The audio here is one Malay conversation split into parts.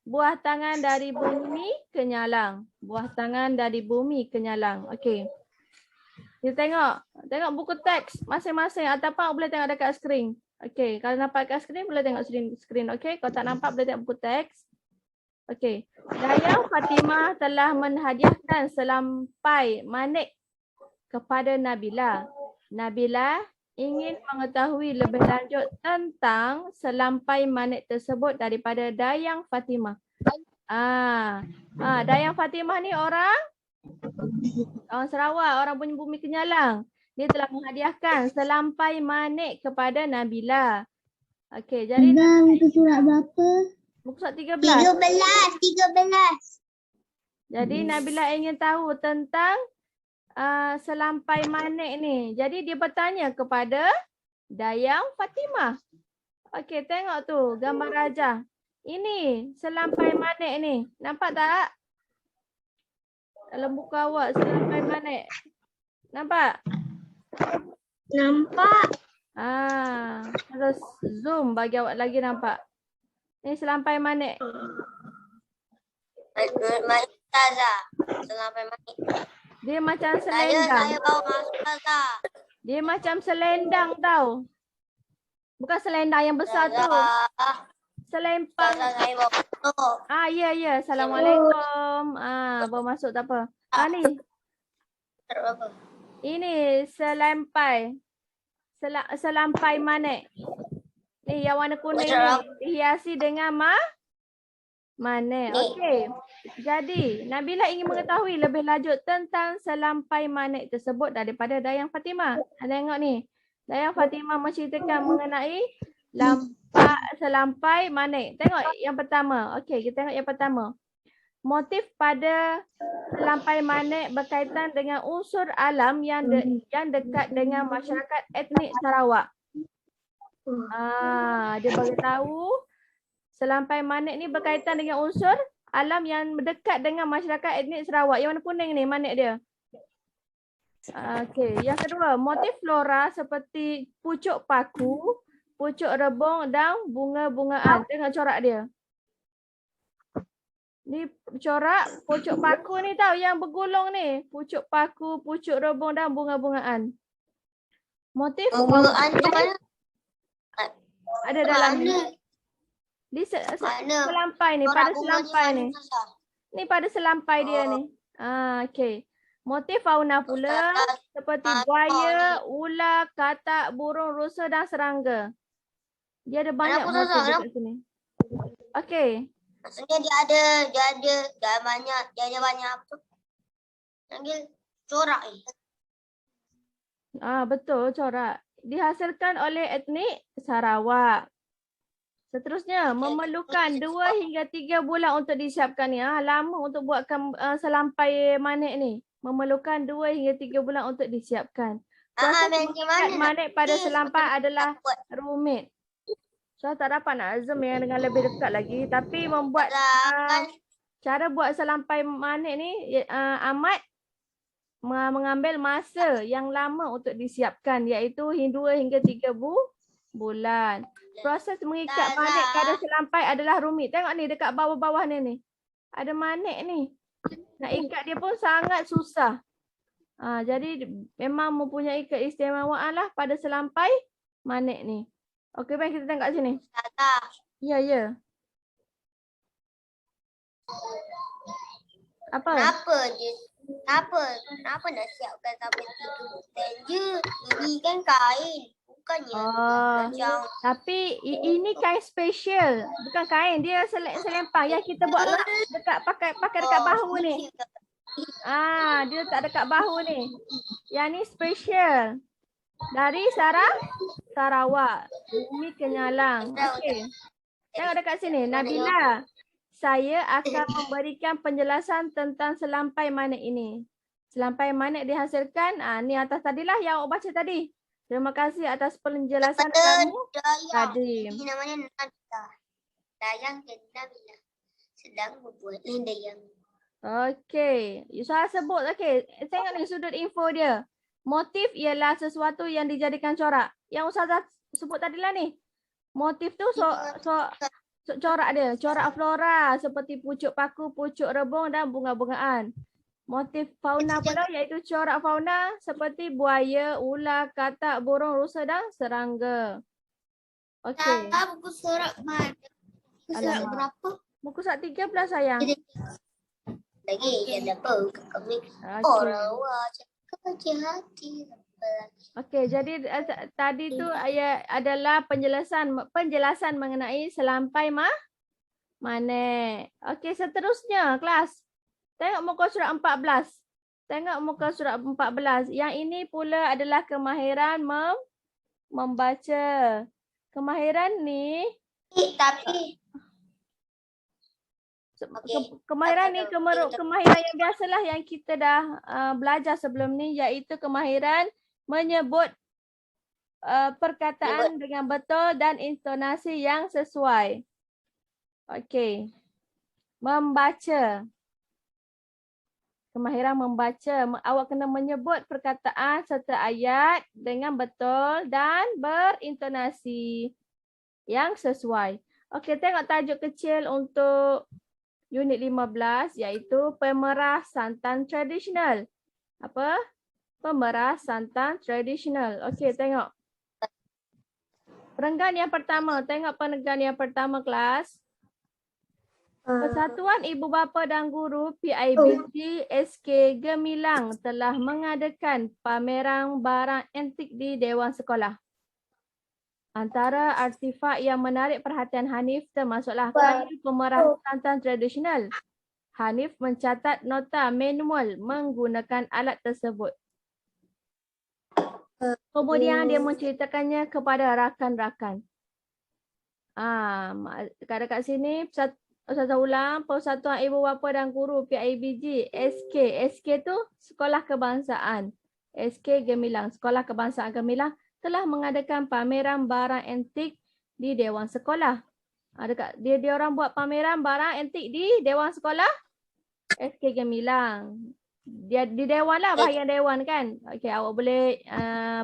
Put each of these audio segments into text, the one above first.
buah tangan dari bumi kenyalang. Buah tangan dari bumi kenyalang. Okey. Kita tengok buku teks masing-masing ataupun boleh tengok dekat skrin. Okey, kalau nampak kat skrin boleh tengok skrin. Okey, kalau tak nampak boleh tengok buku teks. Okey. Dayang Fatimah telah menhadiahkan selampai manik kepada Nabila. Nabila ingin mengetahui lebih lanjut tentang selampai manik tersebut daripada Dayang Fatimah. Dayang Fatimah ni orang Sarawak, orang punya bumi kenyalang. Dia telah menghadiahkan selampai manik kepada Nabila. Okey, jadi Muka surat berapa? muka surat 13. 13. Jadi Nabila ingin tahu tentang selampai manik ni. Jadi dia bertanya kepada Dayang Fatimah. Okey, tengok tu gambar rajah. Ini selampai manik ni. Nampak tak? Dalam buku awak selampai manik. Nampak? Nampak. Terus zoom bagi awak lagi nampak. Ni selampai manik. Manik Ustazah. Selampai manik. Dia macam selendang. Saya bawa masuk Ustazah. Dia macam selendang tau. Bukan selendang yang besar tu. Selempang. Ustazah saya bawa masuk. Ya. Assalamualaikum. Bawa masuk tak apa. Ni. Berapa? Ini selampai. Selampai manik. Ni yang warna kuning ni. Dihiasi dengan manik. Okey. Jadi, Nabila ingin mengetahui lebih lanjut tentang selampai manik tersebut daripada Dayang Fatimah. Tengok ni. Dayang Fatimah menceritakan mengenai selampai manik. Tengok yang pertama. Okey, kita tengok yang pertama. Motif pada selampai manik berkaitan dengan unsur alam yang dekat dengan masyarakat etnik Sarawak. Dia beritahu selampai manik ni berkaitan dengan unsur alam yang dekat dengan masyarakat etnik Sarawak. Yang warna kuning ni manik dia. Okey, yang kedua, motif flora seperti pucuk paku, pucuk rebung dan bunga-bungaan. Tengok corak dia. Ni corak pucuk paku ni tahu yang bergulung ni. Pucuk paku, pucuk rebung dan bunga-bungaan. Motif Bungaan tu mana? ada dalam ni. Di selampai ni, pada selampai ni. Ni pada selampai dia ni. Okey. Motif fauna pula seperti buaya, ular, katak, burung, rusa dan serangga. Dia ada banyak motif dekat sini. Okey. Maksudnya dia ada banyak apa tu? Panggil corak ni. Betul, corak. Dihasilkan oleh etnik Sarawak. Seterusnya, memerlukan 2 hingga 3 bulan untuk disiapkan ni. Lama untuk buatkan selampai manik ni. Memerlukan 2 hingga 3 bulan untuk disiapkan. Proses mengikat manik pada selampai adalah rumit. So tak dapat nak zoom yang dengan lebih dekat lagi. Tapi membuat cara buat selampai manik ni amat mengambil masa yang lama untuk disiapkan, iaitu 2 hingga 3 bulan. Proses mengikat manik pada selampai adalah rumit. Tengok ni dekat bawah-bawah ni. Ada manik ni. Nak ikat dia pun sangat susah. Jadi memang mempunyai keistimewaan lah pada selampai manik ni. Okey, baik kita tengok kat sini. Ya. Apa? Kenapa nak siapkan sampai 3 bulan je? Ini kan kain. Bukannya macam. Tapi ini kain special. Bukan kain. Dia selempang yang kita buat dekat pakai dekat bahu ni. Dia letak dekat bahu ni. Yang ni special. Dari Sarawak. Bumi Kenyalang. Okey. Tengok dekat sini. Nabila. Saya akan memberikan penjelasan tentang selampai manik ini. Selampai manik dihasilkan. Ni atas tadilah yang awak baca tadi. Terima kasih atas penjelasan kamu tadi. Ini namanya Nabila. Dayang dan Nabila sedang membuat dayang. Okey. Saya sebut. Okey. Tengok ni sudut info dia. Motif ialah sesuatu yang dijadikan corak. Yang Ustazah sebut tadilah ni. Motif tu corak dia, corak flora seperti pucuk paku, pucuk rebung dan bunga-bungaan. Motif fauna pula iaitu corak fauna seperti buaya, ular, katak, burung, rusa dan serangga. Okey. Buku surat mana? Buku surat Alamak. berapa? Muka surat 13 sayang. Lagi ada apa? Kami Okey. orang wajah kecil hati. Okey, jadi tadi tu adalah penjelasan mengenai selampai mana. Okey, seterusnya kelas. Tengok muka surat 14. Tengok muka surat 14. Yang ini pula adalah kemahiran membaca. Kemahiran ni Tapi kemahiran ni kemahiran yang biasalah yang kita dah belajar sebelum ni, iaitu kemahiran menyebut perkataan dengan betul dan intonasi yang sesuai. Okey. Membaca. Kemahiran membaca. Awak kena menyebut perkataan serta ayat dengan betul dan berintonasi yang sesuai. Okey, tengok tajuk kecil untuk unit 15 iaitu pemerah santan tradisional. Apa? Pemerah santan tradisional. Okey, tengok. Perenggan yang pertama. Tengok perenggan yang pertama kelas. Persatuan Ibu Bapa dan Guru PIBG SK Gemilang telah mengadakan pameran barang antik di Dewan Sekolah. Antara artifak yang menarik perhatian Hanif termasuklah kayu pemerah santan tradisional. Hanif mencatat nota manual menggunakan alat tersebut. Kemudian dia menceritakannya kepada rakan-rakan. Dekat sini Ustazah ulang, Persatuan Ibu Bapa dan Guru PIBG SK. SK tu Sekolah Kebangsaan. SK Gemilang, Sekolah Kebangsaan Gemilang telah mengadakan pameran barang antik di Dewan Sekolah. Dia orang buat pameran barang antik di Dewan Sekolah SK Gemilang. Dia di dewan lah, bahagian dewan kan. Okey, awak boleh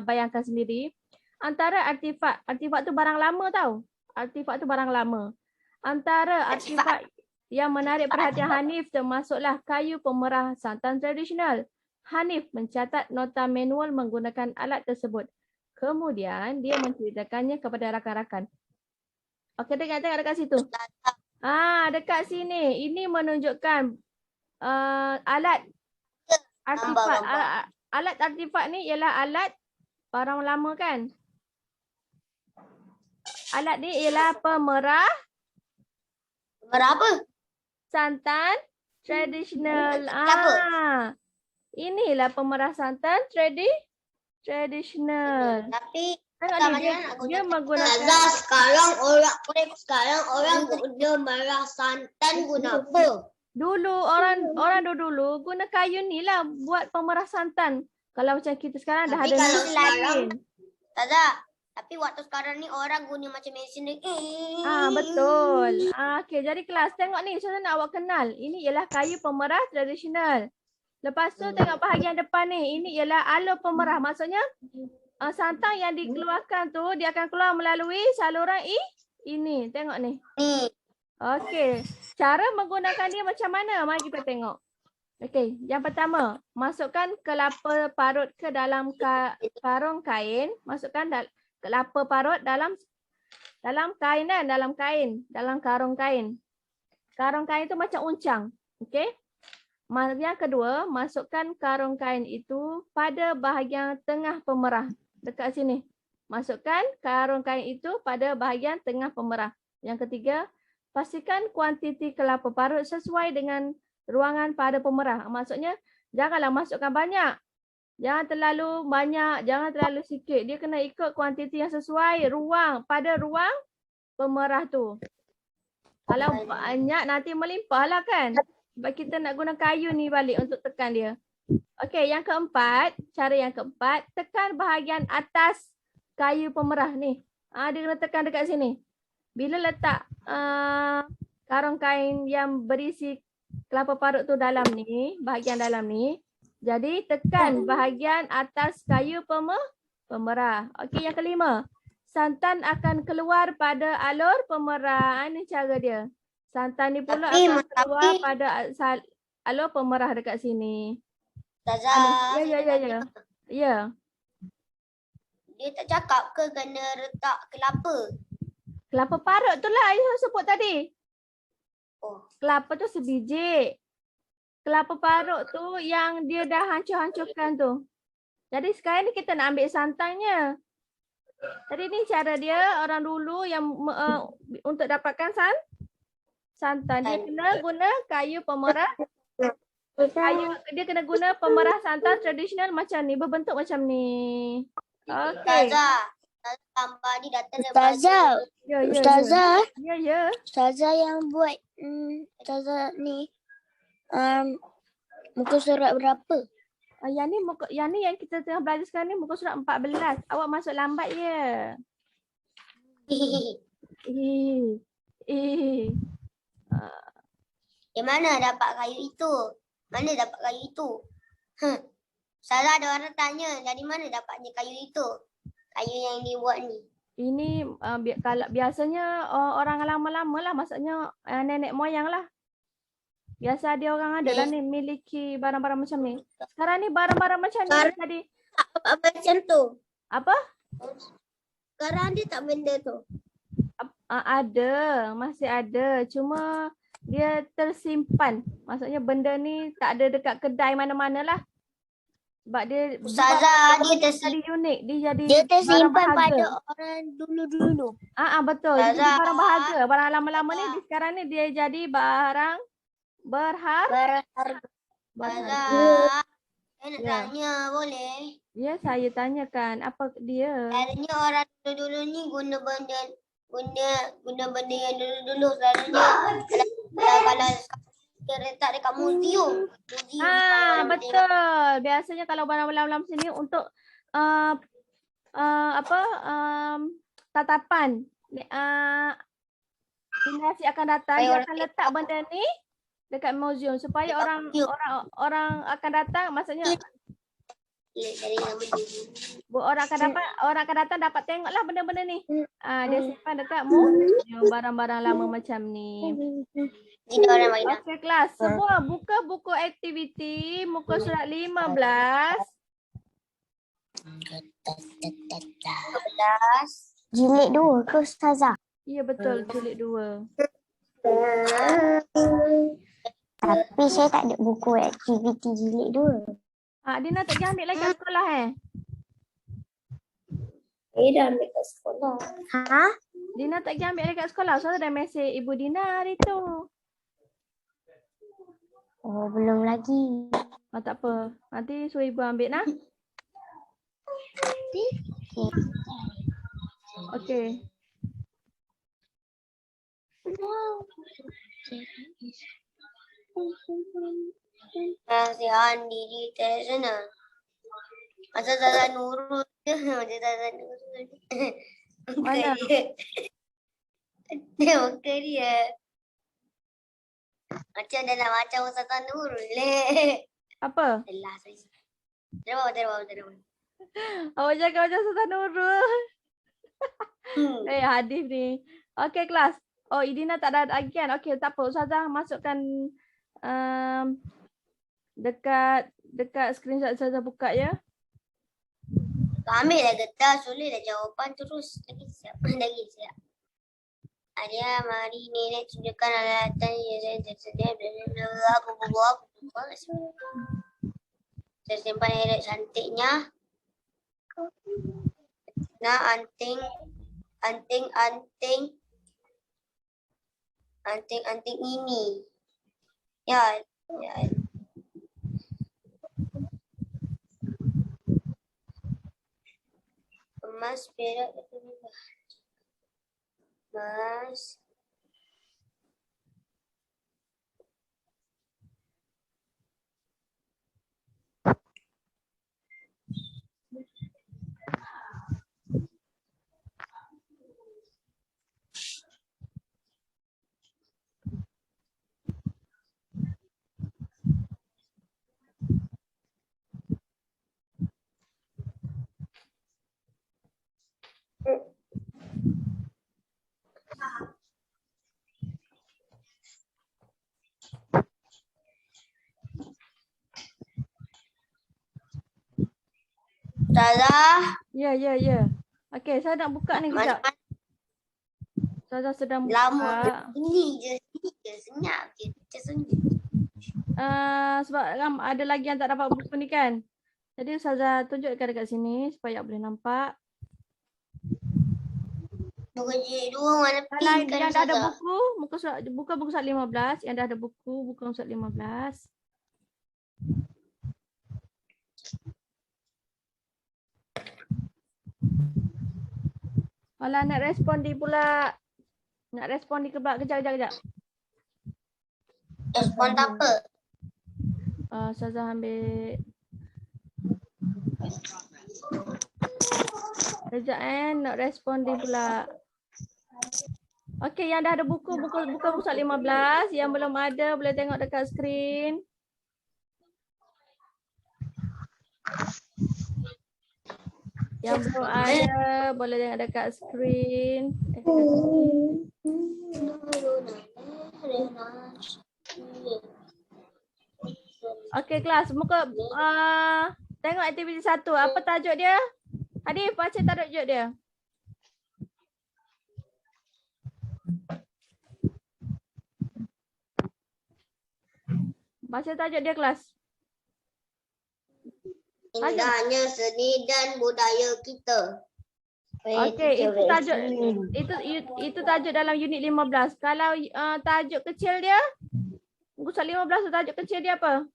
bayangkan sendiri. Antara artifak tu barang lama tau. Artifak tu barang lama. Antara artifak yang menarik perhatian Hanif termasuklah kayu pemerah santan tradisional. Hanif mencatat nota manual menggunakan alat tersebut. Kemudian dia menceritakannya kepada rakan-rakan. Okey, tengok dekat situ. Dekat sini. Ini menunjukkan alat artifak. Alat artifak ni ialah alat barang lama kan. Alat ni ialah pemerah berapa? Santan tradisional. Inilah pemerah santan tradisional. Tapi Tengok ni, dia menggunakan sekarang orang guna merah santan guna apa? Dulu orang dulu guna kayu ni lah buat pemerah santan. Kalau macam kita sekarang dah ada mesin lain. Tapi waktu sekarang ni orang guna macam mesin ni. Betul. Okey, jadi kelas tengok ni, macam mana awak kenal. Ini ialah kayu pemerah tradisional. Lepas tu tengok bahagian depan ni. Ini ialah alur pemerah. Maksudnya santan yang dikeluarkan tu dia akan keluar melalui saluran ini. Tengok ni. Okey. Cara menggunakan dia macam mana? Mari kita tengok. Okey, yang pertama, masukkan kelapa parut ke dalam karung kain. Masukkan kelapa parut dalam kain kan, dalam karung kain. Karung kain tu macam uncang. Okey. Yang kedua, masukkan karung kain itu pada bahagian tengah pemerah. Dekat sini. Masukkan karung kain itu pada bahagian tengah pemerah. Yang ketiga, pastikan kuantiti kelapa parut sesuai dengan ruangan pada pemerah. Maksudnya, janganlah masukkan banyak. Jangan terlalu banyak, jangan terlalu sikit. Dia kena ikut kuantiti yang sesuai pada ruang pemerah tu. Kalau banyak nanti melimpah lah kan. Sebab kita nak guna kayu ni balik untuk tekan dia. Okey, yang keempat, cara yang keempat, tekan bahagian atas kayu pemerah ni. Dia kena tekan dekat sini. Bila letak karung kain yang berisi kelapa parut tu dalam ni, bahagian dalam ni, jadi tekan bahagian atas kayu pemerah. Okey, yang kelima. santan akan keluar pada alur pemerah. Ini cara dia. Santan ni pula Tapi- akan keluar tapi- pada alur pemerah dekat sini. Ustazah, Ya. Ya. dia tak cakap ke kena letak kelapa? Kelapa parut tu lah Ayah sebut tadi. Oh, Kelapa tu sebiji. Kelapa parut tu yang dia dah hancur-hancurkan tu. Jadi sekarang ni kita nak ambil santannya. Jadi ni cara dia orang dulu yang untuk dapatkan santan. Dia kena guna kayu pemerah. Dia kena guna pemerah santan tradisional macam ni. Berbentuk macam ni. Okey. Ustazah, tambah ni datang Ustazah, Ya. Ustazah, Ya. Ustazah yang buat Ustazah ni muka surat berapa? Yang ni yang kita tengah belajar sekarang ni muka surat 14. Awak masuk lambat ya. Yang mana dapat kayu itu? Mana dapat kayu itu? Ustazah, ada orang tanya, dari mana dapatnya kayu itu? Kayu yang dibuat ni. Ini kalau biasanya orang lama-lama lah, maksudnya nenek moyang lah. Biasa dia orang ada lah ni miliki barang-barang macam ni. Sekarang ni barang-barang macam ni jadi Macam tu. apa? Sekarang dia tak benda tu. Ada, masih ada. Cuma dia tersimpan. Maksudnya benda ni tak ada dekat kedai mana-mana lah. Sebab dia Ustazah, dia jadi unik. Dia tersimpan barang berharga. pada orang dulu-dulu. Betul. Dia jadi Ustazah. barang berharga. Barang lama-lama ni sekarang ni dia jadi barang berharga. Ustazah, saya nak Ya. tanya, boleh? Ya, saya tanyakan apa dia. Selalunya orang dulu-dulu ni guna benda yang dulu-dulu. Selalunya kalau dia letak dekat museum. Betul. Biasanya kalau barang-barang sini untuk tatapan. Generasi akan datang dia akan letak benda ni dekat museum supaya orang akan datang, maksudnya orang akan datang dapat tengoklah benda-benda ni. Dia simpan dekat museum barang-barang lama macam ni. Okey kelas, semua buka buku aktiviti muka surat 15. Jilid 2 ke Ustazah? Ya betul, jilid 2. Tapi saya tak ada buku aktiviti jilid 2. Dina tak pergi ambil lagi kat sekolah Saya dah ambil kat sekolah. Ha? Dina tak pergi ambil lagi kat sekolah. So dah mesej Ibu Dina hari tu. Oh, belum lagi. Tak apa. Nanti suruh Ibu ambil nah. Okey. Kasihan diri dari sana. Masa Zaza Nurul je. Macam Zaza Nurul. Mana? Muka dia. Macam dalam macam Zaza Nurul. Apa? Alah, saya. Terima. Awak jaga macam Sultan Nurul. Hadif ni. Okey kelas. Oh, Idina tak ada lagi kan? Okey, tak apa. Ustazah masukkan dekat screenshot Ustazah buka ya. Ambil dah getah, sulit dah jawapan terus. Lagi siap. Adia, mari nenek tunjukkan alatan yang saya tersedia. Saya simpan air cantiknya. Nah, anting ini. Ya. Emas, perak, emas. Ustazah, Ya. Okey, saya nak buka ni kejap. macam Saya sedang lama buka. ini je, senyap je. Tersenyum. Sebab ada lagi yang tak dapat buku ni kan. Jadi Ustazah tunjukkan dekat sini supaya boleh nampak. Buku dua warna Kalau pink kan yang dah ada Ustazah? buku, buka buku surat 15. Yang dah ada buku, buka surat 15. Kalau nak respon di pula. Nak respon di kejap. Respon tak apa. Ustazah ambil. Kejap nak respon di pula. Okey, yang dah ada buku, buka buku surat 15. Yang belum ada boleh tengok dekat skrin. Yang belum ada boleh tengok dekat skrin. Okey kelas, muka tengok aktiviti 1. Apa tajuk dia? Hadif baca tajuk dia. Baca tajuk dia kelas. Indahnya seni dan budaya kita. Okey, itu tajuk dalam unit 15. Kalau tajuk kecil dia, buku surat 15 tu tajuk kecil dia apa?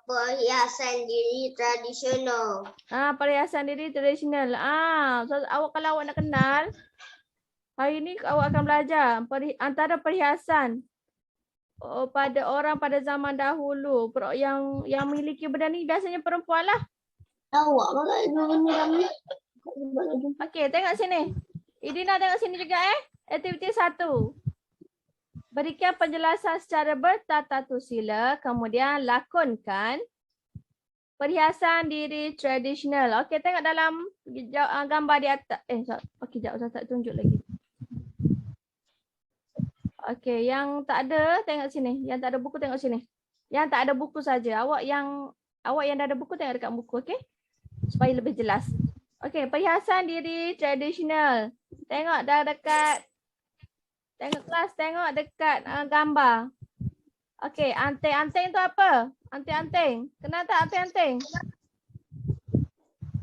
Perhiasan diri tradisional. Perhiasan diri tradisional. So kalau awak nak kenal, hari ni awak akan belajar antara perhiasan pada orang pada zaman dahulu yang memiliki benda ni biasanya perempuan lah. Awak pakai benda kami. Okey, tengok sini. Idina tengok sini juga Aktiviti 1. Berikan penjelasan secara bertatatusila, kemudian lakonkan perhiasan diri tradisional. Okey, tengok dalam gambar di atas. Okey, jap saya tak tunjuk lagi. Okey, yang tak ada tengok sini. Yang tak ada buku tengok sini. Yang tak ada buku saja. Awak yang dah ada buku tengok dekat buku, okey? Supaya lebih jelas. Okey, perhiasan diri tradisional. Tengok dah dekat. Tengok kelas, tengok dekat gambar. Okey, anting-anting tu apa? Anting-anting. Kenal tak anting-anting?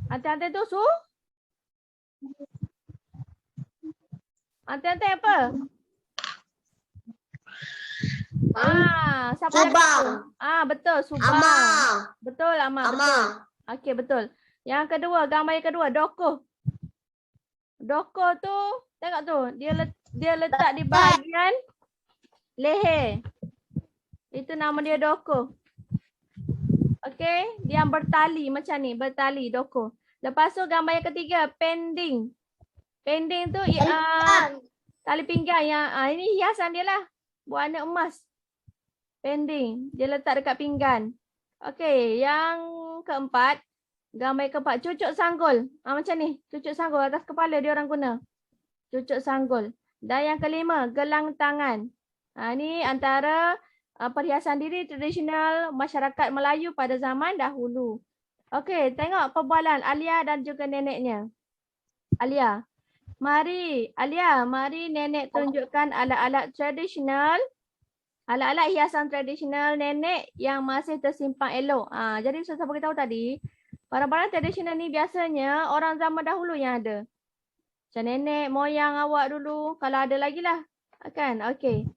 Anting-anting tu Anting-anting apa? Siapa Subang. Betul, Subang. Amar. Betul, Amar. Betul. Okey, betul. Yang kedua, gambar yang kedua, Dokoh. Dokoh tu, tengok tu, dia letak di bahagian leher. Itu nama dia Dokoh. Okey, yang bertali macam ni, bertali Dokoh. Lepas tu gambar yang ketiga, pending. Pending tu tali pinggang yang ini hiasan dia lah. Warna emas. Pending. Dia letak dekat pinggan. Okey, yang keempat. Gambar yang keempat. Cucuk sanggul. Macam ni. Cucuk sanggul atas kepala dia orang guna. Cucuk sanggul. Dan yang kelima. Gelang tangan. Ni antara perhiasan diri tradisional masyarakat Melayu pada zaman dahulu. Okey, tengok perbualan Alia dan juga neneknya. Alia. Mari nenek tunjukkan alat-alat tradisional. Alat-alat hiasan tradisional nenek yang masih tersimpan elok. Jadi saya beritahu tadi, barang-barang tradisional ni biasanya orang zaman dahulu yang ada. Macam nenek, moyang awak dulu. Kalau ada lagi lah. Kan? Okey.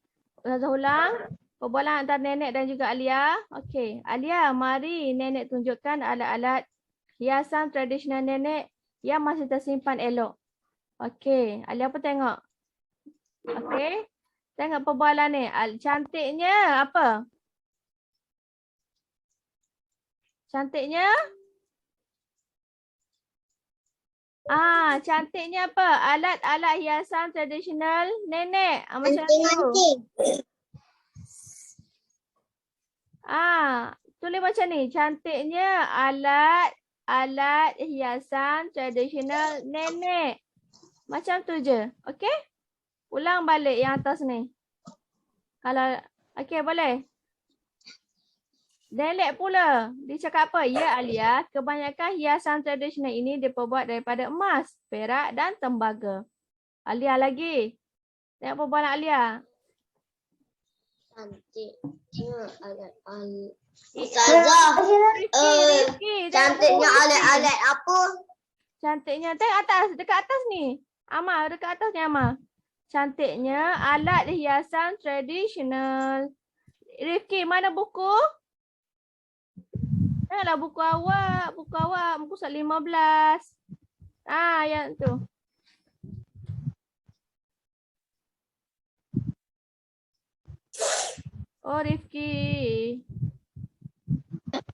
Saya ulang. Perbualan antara nenek dan juga Alia. Okey. Alia, mari nenek tunjukkan alat-alat hiasan tradisional nenek yang masih tersimpan elok. Okey. Alia pun tengok. Okey. Tengok perbualan ni. Cantiknya apa? Cantiknya? Cantiknya apa? Alat-alat hiasan tradisional nenek. Macam tu. Tulis macam ni. Cantiknya alat hiasan tradisional nenek. Macam tu je. Okey? Ulang balik yang atas ni. Kalau okey boleh. Dialek pula. Dia cakap apa? Ya Alia, kebanyakan hiasan tradisional ini diperbuat daripada emas, perak dan tembaga. Alia lagi. Tengok perbualan Alia. Cantiknya alat-alat. Ustazah, Rifki, cantiknya alat-alat apa? Cantiknya. Tengok atas, dekat atas ni. Amal, dekat atas ni Amal. Cantiknya alat hiasan tradisional. Rifki, mana buku? Tengoklah buku awak. Buku awak, muka surat 15. Ah, yang tu. Oh, Rifki.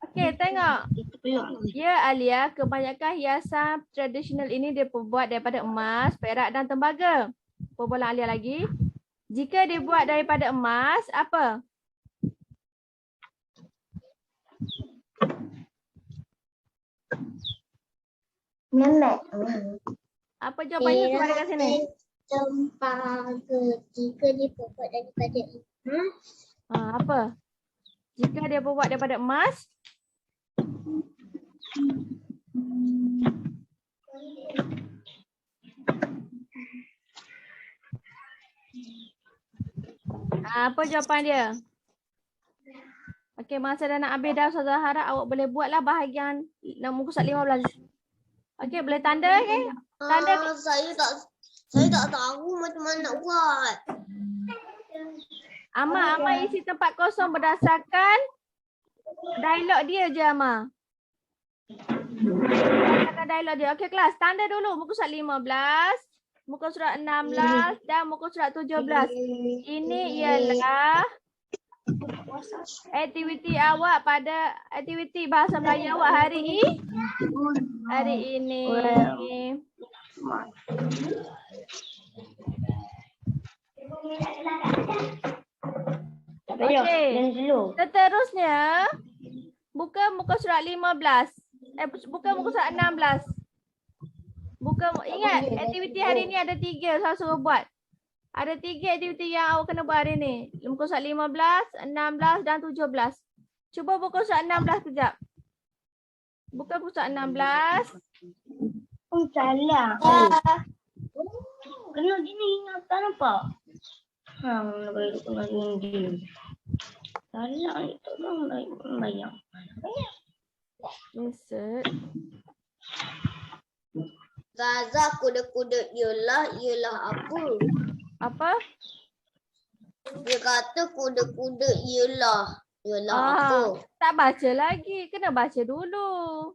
Okey, tengok. Ya, Alia, kebanyakan hiasan tradisional ini diperbuat daripada emas, perak dan tembaga. Perbualan Alia lagi. Jika dibuat daripada emas, apa? Memet. Apa jawapannya sebab dekat sini? Tembaga jika diperbuat daripada emas. Apa? Jika dia berbuat daripada emas, apa jawapan dia? Okey, masa dah nak habis dah, Ustazah harap awak boleh buatlah bahagian muka surat 15. Okey, boleh tanda ke? Tanda. Saya tak tahu macam mana nak buat. Ama isi tempat kosong berdasarkan dialog dia je Ama. Berdasarkan dialog dia. Okey kelas, tanda dulu muka surat 15, muka surat 16 dan muka surat 17. Ini ialah aktiviti awak pada aktiviti bahasa Melayu awak hari ini. Okey. Seterusnya buka muka surat 15. Buka muka surat 16. Ingat aktiviti hari ni ada 3, saya suruh buat. Ada 3 aktiviti yang awak kena buat hari ni. Muka surat 15, 16 dan 17. Cuba buka surat 16 kejap. Buka muka surat 16. Salah. Kena gini ingatan apa? Kena gini. Salah itu dong bayang. Insert. Gaza kuda-kuda ialah apa? Apa? Dia kata kuda-kuda ialah apa? Tak baca lagi. Kena baca dulu.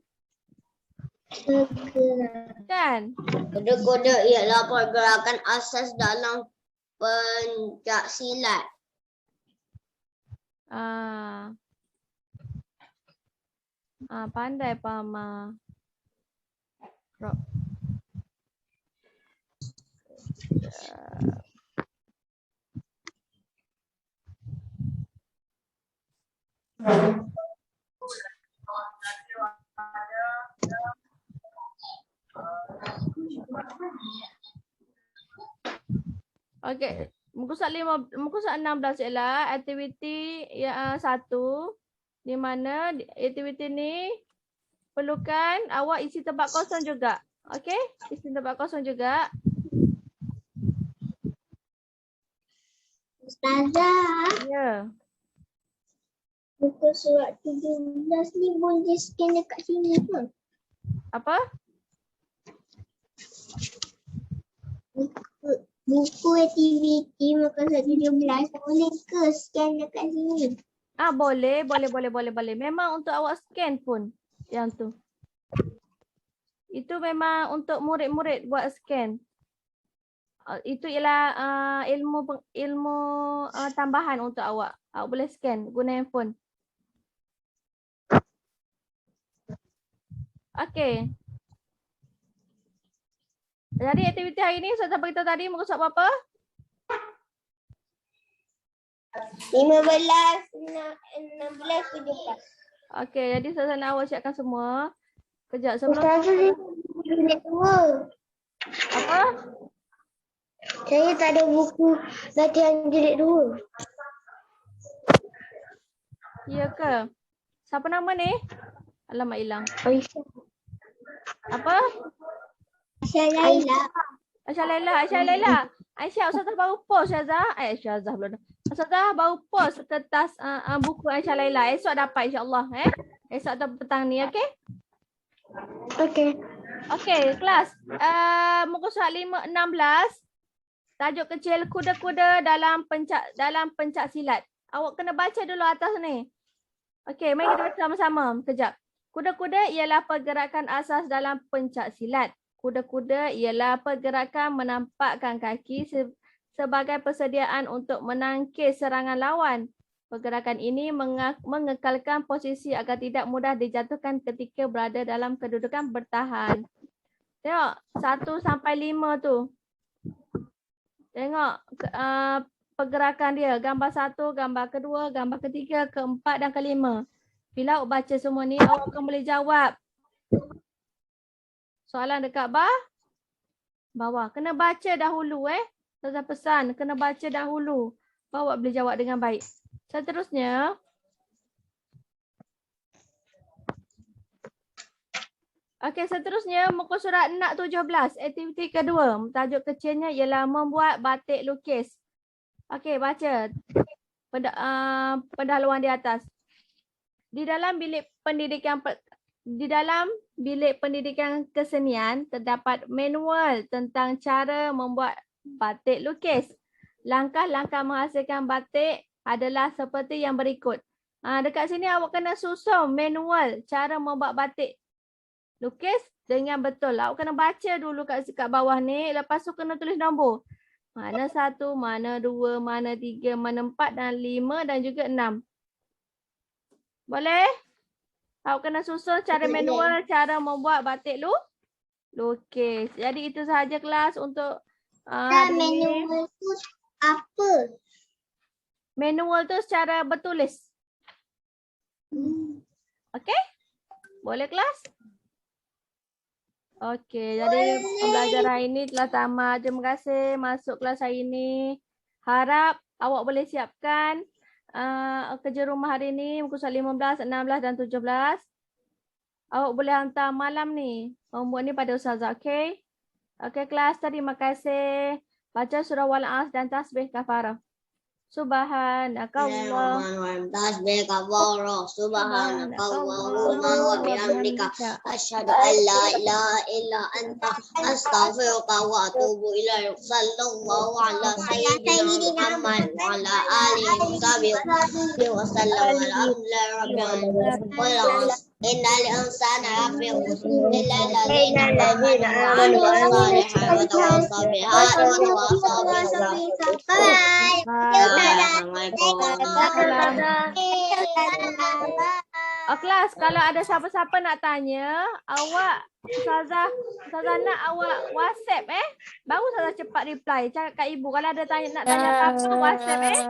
Kan? Kuda-kuda ialah pergerakan asas dalam pencak silat. Pandai Pama. Rock. Okey, muka surat 16 ialah aktiviti yang 1 di mana aktiviti ni perlukan awak isi tempat kosong juga. Okey, isi tempat kosong juga. Ustazah, Ya. muka surat 17 ni boleh scan dekat sini ke? Apa? Buku aktiviti muka surat 17 boleh ke scan dekat sini? Boleh. Memang untuk awak scan pun yang tu. Itu memang untuk murid-murid buat scan. Itu ialah ilmu tambahan untuk awak. Awak boleh scan guna handphone. Okey. Jadi aktiviti hari ni saya beritahu tadi muka surat berapa? 15, 16, 17. Okey, jadi saya nak awak siapkan semua. Kejap sebelum Jilid 2. apa? Saya tak ada buku latihan jilid 2. Ya ke? Siapa nama ni? Alamak hilang. Aisyah. Apa? Aisyah Laila. Aisyah, Ustazah baru post Syazah. Syazah pula dah. Ustazah baru post kertas buku Aisyah Laila. Esok dapat insya-Allah Esok atau petang ni, okey? Okey. Okey, kelas. Muka surat 16. Tajuk kecil kuda-kuda dalam pencak silat. Awak kena baca dulu atas ni. Okey, mari kita baca sama-sama. Kejap. Kuda-kuda ialah pergerakan asas dalam pencak silat. Kuda-kuda ialah pergerakan menampakkan kaki sebagai persediaan untuk menangkis serangan lawan. Pergerakan ini mengekalkan posisi agar tidak mudah dijatuhkan ketika berada dalam kedudukan bertahan. Tengok 1 sampai 5 tu. Tengok pergerakan dia. Gambar 1, gambar kedua, gambar ketiga, keempat dan kelima. Bila awak baca semua ni, awak akan boleh jawab. Soalan dekat bawah. Kena baca dahulu Saya pesan, kena baca dahulu. Baru awak boleh jawab dengan baik. Seterusnya. Okey, seterusnya muka surat 17. Aktiviti kedua. Tajuk kecilnya ialah membuat batik lukis. Okey, baca. Pendahuluan di atas. Di dalam bilik pendidikan kesenian terdapat manual tentang cara membuat batik lukis. Langkah-langkah menghasilkan batik adalah seperti yang berikut. Dekat sini awak kena susun manual cara membuat batik lukis dengan betul. Awak kena baca dulu kat bawah ni. Lepas tu kena tulis nombor. Mana 1, mana 2, mana 3, mana 4 dan 5 dan juga 6. Boleh? Awak kena susun cara manual cara membuat batik lukis. Jadi itu sahaja kelas untuk hari ini. Manual tu apa? Manual tu secara bertulis. Okey? Boleh kelas? Okey, jadi pembelajaran hari ini telah tamat. Terima kasih masuk kelas hari ini. Harap awak boleh siapkan kerja rumah hari ini muka surat 15, 16 dan 17. Awak boleh hantar malam ni. Homework ni pada Ustazah, okey? Okey kelas, terima kasih. Baca surah Wal-As dan tasbih kafarah. Subhanakallah. Tasbih kafarah. Subhanakallahumma wa bihamdika asyhadu an la ilaha illa anta astaghfiruka wa atubu ilaik. Sallallahu ala sayyidina Muhammad wa ala alihi wa sallam. Alhamdulillahi rabbil alamin. Innal insana lafi khusr illa alladziina amanu wa amilus solihati wa tawassaw bil haqqi wa tawassaw bis sabr. Kelas, kalau ada siapa-siapa nak tanya, awak Ustazah nak awak WhatsApp baru Ustazah cepat reply. Cakap kat ibu kalau ada nak tanya apa-apa WhatsApp